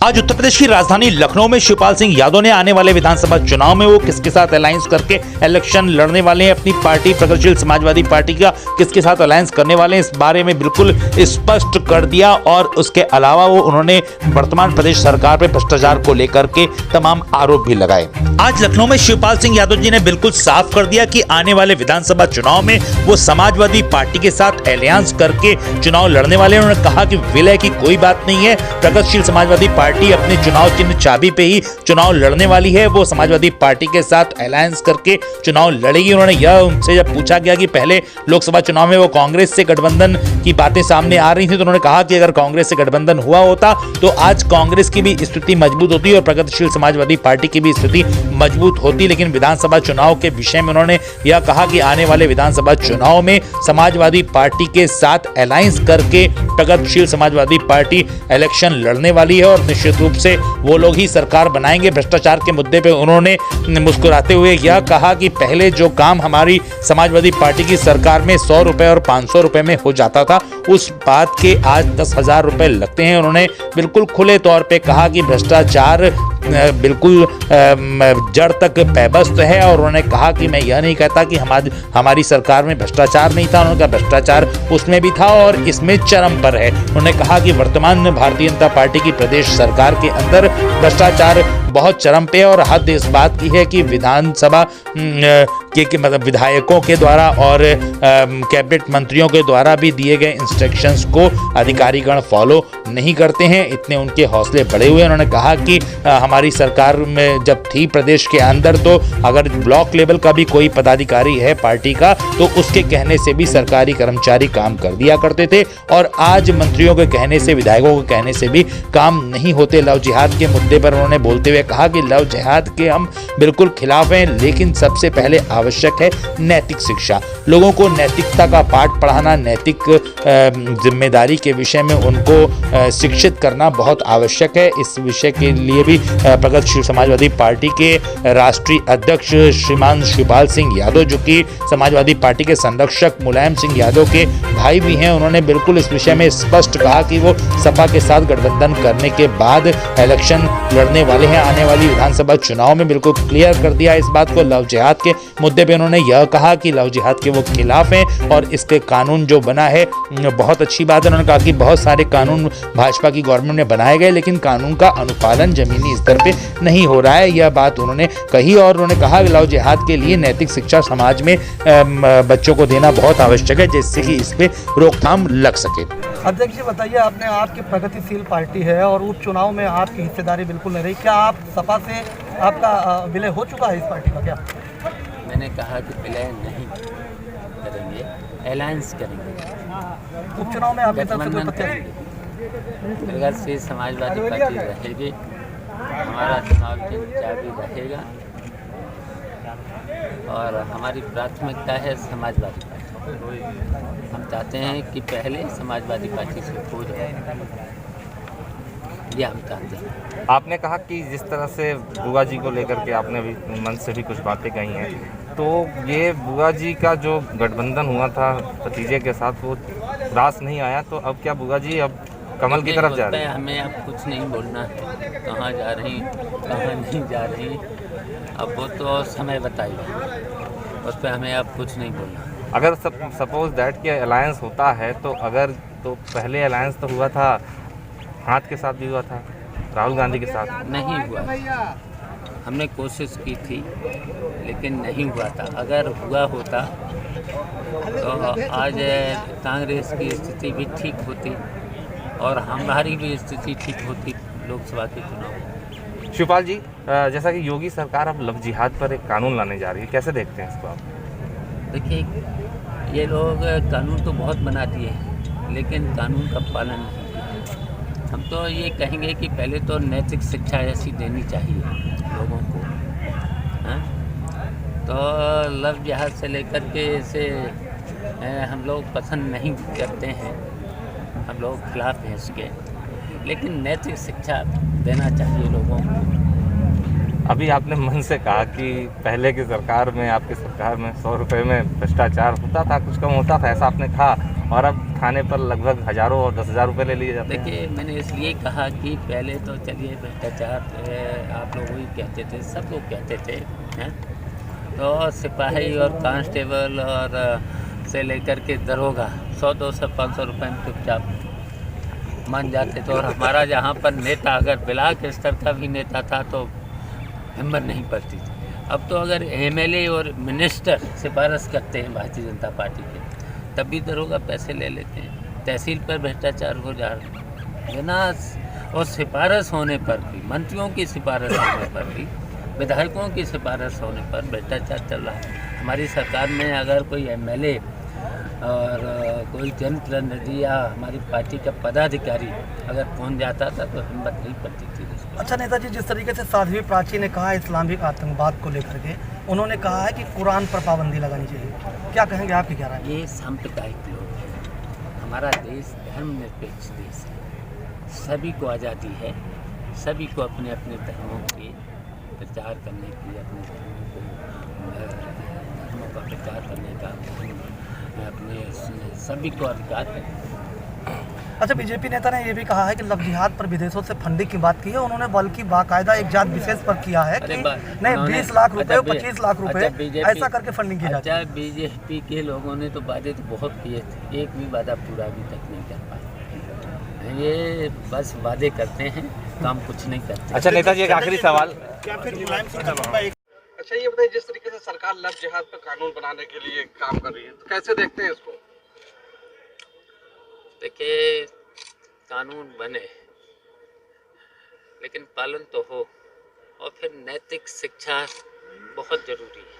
आज उत्तर प्रदेश की राजधानी लखनऊ में शिवपाल सिंह यादव ने आने वाले विधानसभा चुनाव में वो किसके साथ अलायंस करके इलेक्शन लड़ने वाले हैं, अपनी पार्टी प्रगतिशील समाजवादी पार्टी का किसके साथ अलायंस करने वाले हैं, इस बारे में बिल्कुल स्पष्ट कर दिया। और उसके अलावा वो उन्होंने वर्तमान प्रदेश सरकार पर भ्रष्टाचार को लेकर के तमाम आरोप भी लगाए। आज लखनऊ में शिवपाल सिंह यादव जी ने बिल्कुल साफ कर दिया कि आने वाले विधानसभा चुनाव में वो समाजवादी पार्टी के साथ अलायंस करके चुनाव लड़ने वाले हैं। उन्होंने कहा कि विलय की कोई बात नहीं है, प्रगतिशील समाजवादी पार्टी अपने चुनाव चिन्ह चाबी पे ही चुनाव लड़ने वाली है, वो समाजवादी पार्टी के साथ अलायंस करके चुनाव लड़ेगी। उन्होंने यह उनसे जब पूछा गया कि पहले लोकसभा चुनाव में वो कांग्रेस से गठबंधन की बातें सामने आ रही थी, तो उन्होंने कहा कि अगर कांग्रेस से गठबंधन हुआ होता तो आज कांग्रेस की भी स्थिति मजबूत होती और प्रगतिशील समाजवादी पार्टी की भी स्थिति मजबूत होती। लेकिन विधानसभा चुनाव के विषय में उन्होंने यह कहा कि आने वाले विधानसभा चुनाव में समाजवादी पार्टी के साथ अलायंस करके प्रगतिशील समाजवादी पार्टी इलेक्शन लड़ने वाली है और निश्चित रूप से वो लोग ही सरकार बनाएंगे। भ्रष्टाचार के मुद्दे पे उन्होंने मुस्कुराते हुए यह कहा कि पहले जो काम हमारी समाजवादी पार्टी की सरकार में 100 रुपए और 500 रुपए में हो जाता था, उस बात के आज 10,000 रुपए लगते हैं। उन्होंने बिल्कुल खुले तौर पे कहा कि भ्रष्टाचार बिल्कुल जड़ तक पैबस्त है और उन्होंने कहा कि मैं यह नहीं कहता कि हमारी सरकार में भ्रष्टाचार नहीं था, उन्होंने कहा भ्रष्टाचार उसमें भी था और इसमें चरम पर है। उन्होंने कहा कि वर्तमान भारतीय जनता पार्टी की प्रदेश सरकार के अंदर भ्रष्टाचार बहुत चरम पे है और हद इस बात की है कि विधानसभा के मतलब विधायकों के द्वारा और कैबिनेट मंत्रियों के द्वारा भी दिए गए इंस्ट्रक्शंस को अधिकारीगण फॉलो नहीं करते हैं, इतने उनके हौसले बढ़े हुए हैं। उन्होंने कहा कि हमारी सरकार में जब थी प्रदेश के अंदर तो अगर ब्लॉक लेवल का भी कोई पदाधिकारी है पार्टी का तो उसके कहने से भी सरकारी कर्मचारी काम कर दिया करते थे और आज मंत्रियों के कहने से, विधायकों के कहने से भी काम नहीं होते। लव जिहाद के मुद्दे पर उन्होंने बोलते हुए कहा कि लव जिहाद के हम बिल्कुल खिलाफ हैं, लेकिन सबसे पहले आवश्यक है नैतिक शिक्षा। लोगों को नैतिकता का पाठ पढ़ाना, नैतिक जिम्मेदारी के विषय में उनको शिक्षित करना बहुत आवश्यक है। इस विषय के लिए भी प्रगतिशील समाजवादी पार्टी के राष्ट्रीय अध्यक्ष श्रीमान शिवपाल सिंह यादव, जो कि समाजवादी पार्टी के संरक्षक मुलायम सिंह यादव के भाई भी हैं, उन्होंने बिल्कुल इस विषय में स्पष्ट कहा कि वो सपा के साथ गठबंधन करने के बाद इलेक्शन लड़ने वाले हैं आने वाली विधानसभा चुनाव में। बिल्कुल क्लियर कर दिया इस बात को। लव जिहाद के मुद्दे पे उन्होंने यह कहा कि लव जिहाद के वो खिलाफ हैं और इसके कानून जो बना है बहुत अच्छी बात है। उन्होंने कहा कि बहुत सारे कानून भाजपा की गवर्नमेंट में बनाए गए लेकिन कानून का अनुपालन जमीनी स्तर पे नहीं हो रहा है, यह बात उन्होंने कही। और उन्होंने कहा कि लव जिहाद के लिए नैतिक शिक्षा समाज में बच्चों को देना बहुत आवश्यक है जिससे कि इस पे रोकथाम लग सके। अध्यक्ष जी बताइए, आपने आपकी प्रगतिशील पार्टी है और उपचुनाव में आपकी हिस्सेदारी बिल्कुल नहीं रही, क्या आप सपा से आपका विलय हो चुका है इस पार्टी का? क्या मैंने कहा कि विलय नहीं करेंगे, अलायंस करेंगे। उपचुनाव में आपके तरफ से कोई प्रत्याशी? प्रगतिशील समाजवादी पार्टी रहेगी, हमारा चुनाव चिन्ह चाबी रहेगा और हमारी प्राथमिकता है समाजवादी पार्टी। हम चाहते हैं कि पहले समाजवादी पार्टी से हो जाए, ये हम चाहते हैं। आपने कहा कि जिस तरह से बुआ जी को लेकर के आपने भी मन से भी कुछ बातें कही हैं, तो ये बुआ जी का जो गठबंधन हुआ था भतीजे के साथ वो रास नहीं आया, तो अब क्या बुआ जी अब कमल की तरफ जा रही है? हमें अब कुछ नहीं बोलना है, कहाँ जा रही कहाँ नहीं जा रही, अब वो तो समय बताइए, उस पर हमें अब कुछ नहीं बोलना। अगर सपोज दैट कि अलायंस होता है तो अगर तो पहले अलायंस तो हुआ था हाथ के साथ भी हुआ था, राहुल गांधी के साथ नहीं हुआ, हमने कोशिश की थी लेकिन नहीं हुआ था। अगर हुआ होता तो आज कांग्रेस की स्थिति भी ठीक होती और हमारी भी स्थिति ठीक होती लोकसभा के चुनाव। शिवपाल जी, जैसा कि योगी सरकार अब लव जिहाद पर एक कानून लाने जा रही है, कैसे देखते हैं इसको आप? देखिए, ये लोग कानून तो बहुत बना दिए लेकिन कानून का पालन नहीं किया। हम तो ये कहेंगे कि पहले तो नैतिक शिक्षा ऐसी देनी चाहिए लोगों को, हाँ? तो लव जिहाद से लेकर के इसे हम लोग पसंद नहीं करते हैं, हम लोग खिलाफ हैं इसके, लेकिन नैतिक शिक्षा देना चाहिए लोगों को। अभी आपने मन से कहा कि पहले की सरकार में, आपकी सरकार में 100 रुपये में भ्रष्टाचार होता था, कुछ कम होता था, ऐसा आपने कहा, और अब थाने पर लगभग हज़ारों और 10,000 रुपये ले लिए जाते हैं। देखिए, मैंने इसलिए कहा कि पहले तो चलिए भ्रष्टाचार आप लोग वही कहते थे, सब लोग कहते थे, हैं? तो सिपाही और कांस्टेबल और से लेकर के दरोगा 100, 200, 500 रुपये में चुपचाप मान जाते थे। और हमारा जहाँ पर नेता अगर ब्लॉक स्तर का भी नेता था तो हिम्मत नहीं पड़ती थी। अब तो अगर एमएलए और मिनिस्टर सिफारिश करते हैं भारतीय जनता पार्टी के, तब भी दरोगा पैसे ले लेते हैं। तहसील पर भ्रष्टाचार हो जा रहा है बिना, और सिफारिश होने पर भी, मंत्रियों की सिफारिश होने पर भी, विधायकों की सिफारिश होने पर भ्रष्टाचार चल रहा है। हमारी सरकार में अगर कोई एमएलए और कोई जनप्रतिनिधि या हमारी पार्टी का पदाधिकारी अगर पहुंच जाता था तो हिम्मत नहीं पड़ती थी। अच्छा नेताजी, जिस तरीके से साध्वी प्राची ने कहा इस्लामिक आतंकवाद को लेकर के, उन्होंने कहा है कि कुरान पर पाबंदी लगानी चाहिए, क्या कहेंगे, आपकी क्या राय है? ये सांप्रदायिक लोग हैं। हमारा देश धर्मनिरपेक्ष देश है, सभी को आज़ादी है, सभी को अपने अपने धर्मों के प्रचार करने की, अपने धर्मों का प्रचार करने का अपने सभी को अधिकार है। अच्छा, बीजेपी नेता ने ये भी कहा है कि लव जिहाद पर विदेशों से फंडिंग की बात की है उन्होंने, बल्कि बाकायदा एक जात विशेष पर किया है कि नहीं 20 लाख रुपए, 25 लाख रुपए ऐसा करके फंडिंग की जाती है। अच्छा, बीजेपी के लोगों ने तो वादे तो बहुत किए थे, एक भी वादा पूरा अभी तक नहीं कर पाए। ये बस वादे करते हैं, काम कुछ नहीं करते। अच्छा नेताजी, एक आखिरी सवाल। अच्छा ये बताइए, जिस तरीके से सरकार लव जिहाद पर कानून बनाने के लिए काम कर रही है, तो कैसे देखते हैं इसको? देखिए, कानून बने लेकिन पालन तो हो, और फिर नैतिक शिक्षा बहुत ज़रूरी है।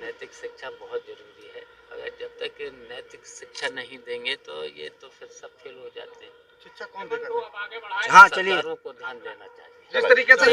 नैतिक शिक्षा बहुत ज़रूरी है। अगर जब तक नैतिक शिक्षा नहीं देंगे तो ये तो फिर सब फेल हो जाते हैं। शिक्षा कौन देगा? हाँ, चलिए, सरकारों को ध्यान देना चाहिए। जिस तरीके से